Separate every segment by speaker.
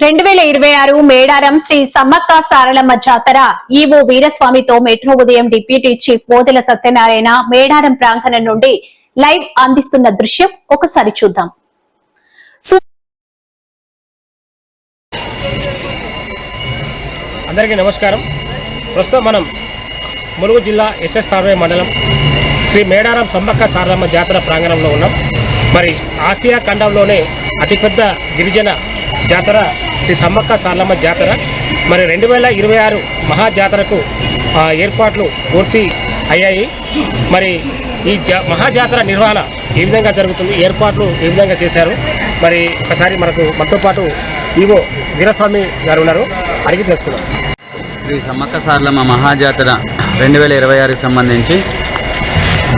Speaker 1: 2026 మేడారం శ్రీ సమ్మక్క సారలమ్మ జాతర EO వీరస్వామితో metro ఉదయం deputy chief పోదెల Satyanarayana Medaram ప్రాంగణం నుండి లైవ్ అందిస్తున్న దృశ్యం ఒకసారి చూద్దాం.
Speaker 2: అందరికీ నమస్కారం. ప్రస్తుతం మనం ములుగు జిల్లా ఎస్ఎస్ తార్వే మండలం శ్రీ మేడారం సమ్మక్క సారలమ్మ జాతర ప్రాంగణంలో ఉన్నాం. మరి ఆసియా ఖండంలోనే అతిపెద్ద గిరిజన జాతర శ్రీ సమ్మక్క సారలమ్మ జాతర. మరి 2026 మహాజాతరకు ఏర్పాట్లు పూర్తి అయ్యాయి. మరి ఈ మహాజాతర నిర్వహణ ఏ విధంగా జరుగుతుంది, ఏర్పాట్లు ఏ విధంగా చేశారు, మరి ఒకసారి మనతో పాటు ఈవో వీరస్వామి గారు ఉన్నారు, అడిగి తెలుసుకున్నాం.
Speaker 3: శ్రీ సమ్మక్క సారలమ్మ మహాజాతర 2026కి సంబంధించి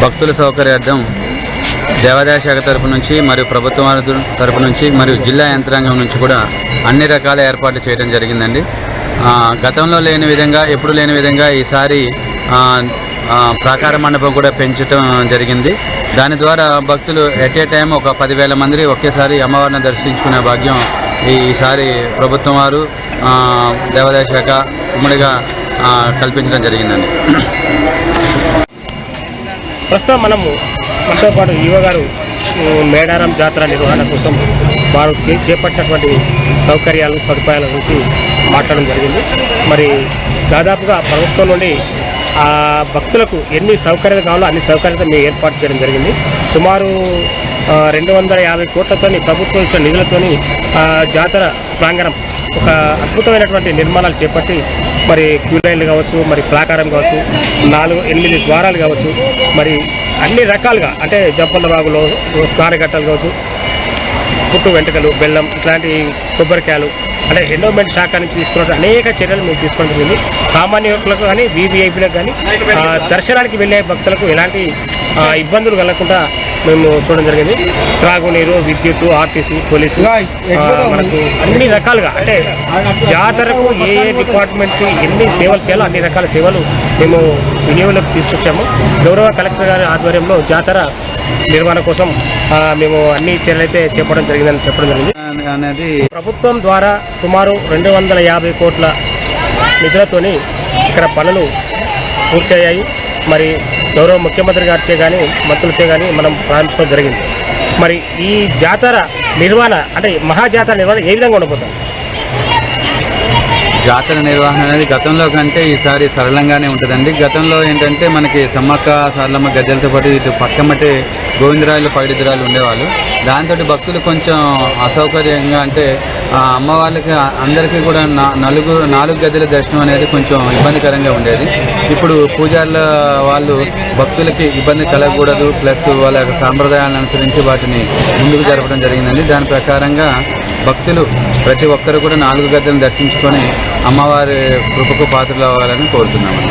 Speaker 3: భక్తుల సౌకర్యార్థం దేవాదాయ శాఖ తరపు నుంచి మరియు ప్రభుత్వం తరపు నుంచి మరియు జిల్లా యంత్రాంగం నుంచి కూడా అన్ని రకాల ఏర్పాట్లు చేయడం జరిగిందండి. గతంలో లేని విధంగా, ఎప్పుడు లేని విధంగా ఈసారి ప్రాకార మండపం కూడా పెంచడం జరిగింది. దాని ద్వారా భక్తులు ఎట్ ఏ టైం ఒక 10,000 మంది ఒకేసారి అమ్మవారిని దర్శించుకునే భాగ్యం ఈసారి ప్రభుత్వం వారు దేవాదాయ శాఖ ఉమ్మడిగా కల్పించడం జరిగిందండి.
Speaker 2: ప్రస్తుతం మనతో పాటు ఈవో గారు మేడారం జాతర నిర్వహణ కోసం వారు చేపట్టినటువంటి సౌకర్యాలు, సదుపాయాల గురించి మాట్లాడడం జరిగింది. మరి దాదాపుగా ప్రభుత్వం నుండి భక్తులకు ఎన్ని సౌకర్యాలు కావాలో అన్ని సౌకర్యాలతో మేము ఏర్పాటు చేయడం జరిగింది. సుమారు 250 కోట్లతో ప్రభుత్వం ఇచ్చిన నిధులతోని జాతర ప్రాంగణం ఒక అద్భుతమైనటువంటి నిర్మాణాలు చేపట్టి మరి క్యూ లైన్లు కావచ్చు, మరి ప్రాకారం కావచ్చు, 4-8 ద్వారాలు కావచ్చు, మరి అన్ని రకాలుగా అంటే జంపన్న బాగులో స్నానఘట్టాలు కావచ్చు, పుట్టు వెంట్రుకలు, బెల్లం, ఇట్లాంటి కొబ్బరికాయలు, అంటే ఎండోమెంట్ శాఖ నుంచి తీసుకున్న అనేక చర్యలు మేము తీసుకోవడం జరిగింది. సామాన్యులకు కానీ వీవీఐపీలకు కానీ దర్శనానికి వెళ్ళే భక్తులకు ఎలాంటి ఇబ్బందులు కలగకుండా మేము చూడడం జరిగింది. త్రాగునీరు, విద్యుత్, ఆర్టీసీ, పోలీసు, మనకు అన్ని రకాలుగా అంటే జాతరకు ఏ డిపార్ట్మెంట్కి ఎన్ని సేవలు చేయాలో అన్ని రకాల సేవలు మేము వినియోగంలోకి తీసుకొచ్చాము. గౌరవ కలెక్టర్ గారి ఆధ్వర్యంలో జాతర నిర్వహణ కోసం మేము అన్ని చర్యలు అయితే చెప్పడం జరిగింది. ప్రభుత్వం ద్వారా సుమారు 250 కోట్ల నిధులతోని ఇక్కడ పనులు పూర్తయ్యాయి. మరి గౌరవ ముఖ్యమంత్రి గారిచే కానీ మంత్రులచే కానీ మనం ప్రారంభించడం జరిగింది. మరి ఈ జాతర నిర్వహణ అంటే మహాజాతర నిర్వహణ ఏ విధంగా ఉండబోతుంది?
Speaker 3: జాతర నిర్వహణ అనేది గతంలో కంటే ఈసారి సరళంగానే ఉంటుందండి. గతంలో ఏంటంటే మనకి సమ్మక్క సారలమ్మ గద్దెలతో పాటు ఇటు పక్కమటే గోవిందరాయలు, పైడిదరాయలు ఉండేవాళ్ళు. దాంతో భక్తులు కొంచెం అసౌకర్యంగా అంటే అమ్మవాళ్ళకి అందరికీ కూడా 4 గద్దెల దర్శనం అనేది కొంచెం ఇబ్బందికరంగా ఉండేది. ఇప్పుడు పూజారుల వాళ్ళు భక్తులకి ఇబ్బంది కలగకూడదు, ప్లస్ వాళ్ళ యొక్క సాంప్రదాయాలను అనుసరించి వాటిని ముందుకు జరపడం జరిగిందండి. దాని ప్రకారంగా భక్తులు ప్రతి ఒక్కరు కూడా 4 గద్దెలను దర్శించుకొని అమ్మవారి కృపకు పాత్రలు అవ్వాలని కోరుతున్నాము.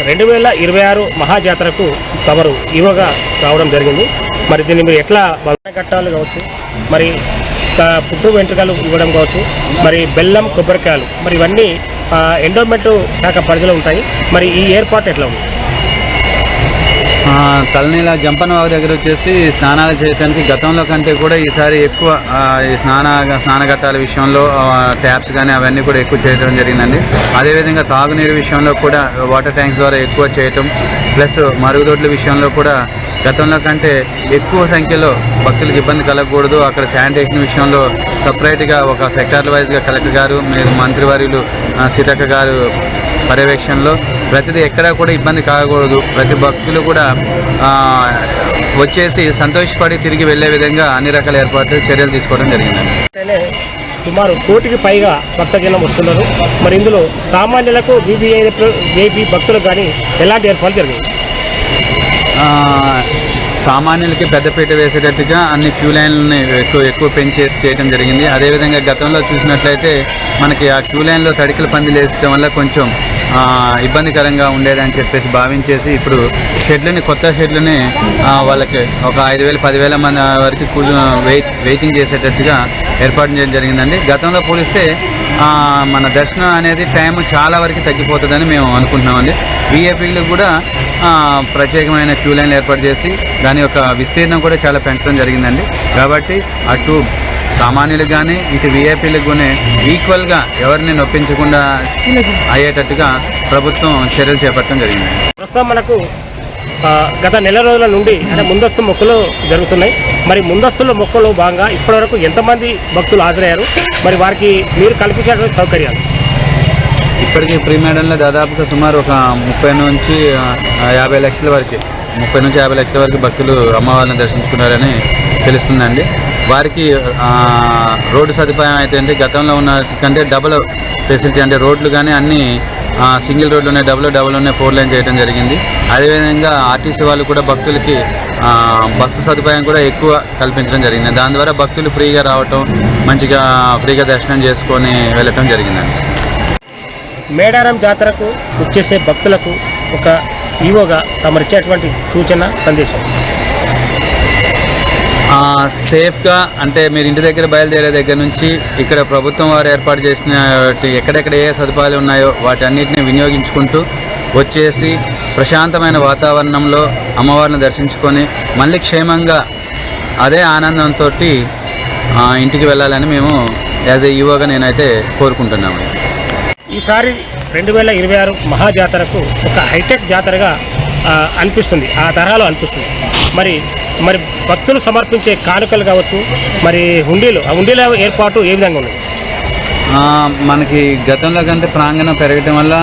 Speaker 2: 2026 మహాజాతరకు తమరు ఈవోగా రావడం జరిగింది. మరి దీన్ని మీరు ఎట్లా కట్టాలు కావచ్చు, మరి పుట్టు వెంట్రుకలు ఇవ్వడం కావచ్చు, మరి బెల్లం, కొబ్బరికాయలు, మరి ఇవన్నీ ఎండోమెంట్ శాఖ పరిధిలో ఉంటాయి. మరి ఈ ఏర్పాటు ఎట్లా ఉంది?
Speaker 3: తలనీల జంపన్న బాబు దగ్గర వచ్చేసి స్నానాలు చేయడానికి గతంలో కంటే కూడా ఈసారి ఎక్కువ ఈ స్నానఘట్టాల విషయంలో ట్యాప్స్ కానీ అవన్నీ కూడా ఎక్కువ చేయడం జరిగిందండి. అదేవిధంగా తాగునీరు విషయంలో కూడా వాటర్ ట్యాంక్స్ ద్వారా ఎక్కువ చేయటం, ప్లస్ మరుగుదొడ్ల విషయంలో కూడా గతంలో కంటే ఎక్కువ సంఖ్యలో భక్తులకు ఇబ్బంది కలగకూడదు. అక్కడ శానిటేషన్ విషయంలో సపరేట్గా ఒక సెక్టార్ వైజ్గా కలెక్టర్ గారు, మంత్రివర్యులు సీతక్క గారు పర్యవేక్షణలో ప్రతిదీ ఎక్కడా కూడా ఇబ్బంది కాకూడదు, ప్రతి భక్తులు కూడా వచ్చేసి సంతోషపడి తిరిగి వెళ్లే విధంగా అన్ని రకాల చర్యలు తీసుకోవడం జరిగిందండి.
Speaker 2: సుమారు 1 కోటికి పైగా భక్తజనం వస్తున్నారు. మరి ఇందులో సామాన్యులకు, వీవీఐపీ భక్తులకు కానీ ఎలాంటి ఏర్పాట్లు జరిగాయి?
Speaker 3: సామాన్యులకి పెద్దపీట వేసేటట్టుగా అన్ని క్యూ లైన్లని ఎక్కువ పెంచేసి చేయడం జరిగింది. అదేవిధంగా గతంలో చూసినట్లయితే మనకి ఆ క్యూ లైన్లో తడికల పందిలు వేసడం వల్ల కొంచెం ఇబ్బందికరంగా ఉండేదని చెప్పేసి భావించేసి ఇప్పుడు కొత్త షెడ్లని వాళ్ళకి ఒక 5,000-10,000 మంది వరకు వెయిటింగ్ చేసేటట్టుగా ఏర్పాటు చేయడం జరిగిందండి. గతంలో పోలిస్తే మన దర్శనం అనేది టైం చాలా వరకు తగ్గిపోతుందని మేము అనుకుంటున్నామండి. వీఐపీలకు కూడా ప్రత్యేకమైన క్యూ లైన్లు ఏర్పాటు చేసి దాని యొక్క విస్తీర్ణం కూడా చాలా పెంచడం జరిగిందండి. కాబట్టి అటు సామాన్యులకు కానీ ఇటు విఐపీలకు కానీ ఈక్వల్గా ఎవరిని నొప్పించకుండా అయ్యేటట్టుగా ప్రభుత్వం చర్యలు చేపట్టడం జరిగింది.
Speaker 2: ప్రస్తుతం మనకు గత నెల రోజుల నుండి అంటే ముందస్తు మొక్కులు జరుగుతున్నాయి. మరి ముందస్తుల మొక్కలు భాగంగా ఇప్పటివరకు ఎంతమంది భక్తులు హాజరయ్యారు, మరి వారికి మీరు కల్పించేటువంటి సౌకర్యాలు?
Speaker 3: ఇప్పటికీ ప్రీ మేడంలో దాదాపుగా సుమారు ఒక 30 నుంచి 50 లక్షల వరకు 30 నుంచి 50 లక్షల వరకు భక్తులు అమ్మవారిని దర్శించుకున్నారని తెలుస్తుందండి. వారికి రోడ్డు సదుపాయం అయితే గతంలో ఉన్న కంటే డబుల్ ఫెసిలిటీ, అంటే రోడ్లు కానీ అన్నీ సింగిల్ రోడ్లు ఉన్నాయి, డబుల్ ఉన్నాయి, 4 లైన్ చేయడం జరిగింది. అదేవిధంగా ఆర్టీసీ వాళ్ళు కూడా భక్తులకి బస్సు సదుపాయం కూడా ఎక్కువ కల్పించడం జరిగింది. దాని ద్వారా భక్తులు ఫ్రీగా రావటం, మంచిగా ఫ్రీగా దర్శనం చేసుకొని వెళ్ళటం జరిగిందండి.
Speaker 2: మేడారం జాతరకు వచ్చేసే భక్తులకు ఒక ఈవోగా తమరిచ్చేటువంటి సూచన సందేశం?
Speaker 3: సేఫ్గా అంటే మీరు ఇంటి దగ్గర బయలుదేరే దగ్గర నుంచి ఇక్కడ ప్రభుత్వం వారు ఏర్పాటు చేసిన ఎక్కడెక్కడ ఏ సదుపాయాలు ఉన్నాయో వాటన్నిటిని వినియోగించుకుంటూ వచ్చేసి ప్రశాంతమైన వాతావరణంలో అమ్మవారిని దర్శించుకొని మళ్ళీ క్షేమంగా అదే ఆనందంతో ఇంటికి వెళ్ళాలని మేము యాజ్ ఏ ఈవోగా నేనైతే కోరుకుంటున్నాము.
Speaker 2: ఈసారి 2026 మహాజాతరకు ఒక హైటెక్ జాతరగా అనిపిస్తుంది, ఆ తరహాలో అనిపిస్తుంది. మరి భక్తులు సమర్పించే కానుకలు కావచ్చు, మరి హుండీల ఏర్పాటు ఏ విధంగా ఉంది?
Speaker 3: మనకి గతంలో కంటే ప్రాంగణం పెరగటం వల్ల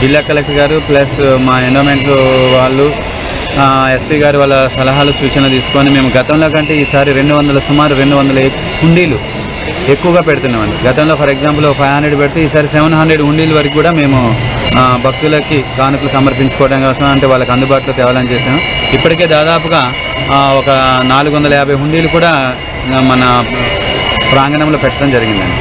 Speaker 3: జిల్లా కలెక్టర్ గారు ప్లస్ మా ఎండోమెంట్ వాళ్ళు ఎస్పీ గారు వాళ్ళ సలహాలు సూచనలు తీసుకొని మేము గతంలో కంటే ఈసారి సుమారు 200 హుండీలు ఎక్కువగా పెడుతున్నామండి. గతంలో ఫర్ ఎగ్జాంపుల్ 500 పెడితే ఈసారి 700 హుండీల వరకు కూడా మేము భక్తులకి కానుకలు సమర్పించుకోవడం కోసం అంటే వాళ్ళకి అందుబాటులో తేవాలని చేసాము. ఇప్పటికే దాదాపుగా ఒక 450 హుండీలు కూడా మన ప్రాంగణంలో పెట్టడం జరిగిందండి.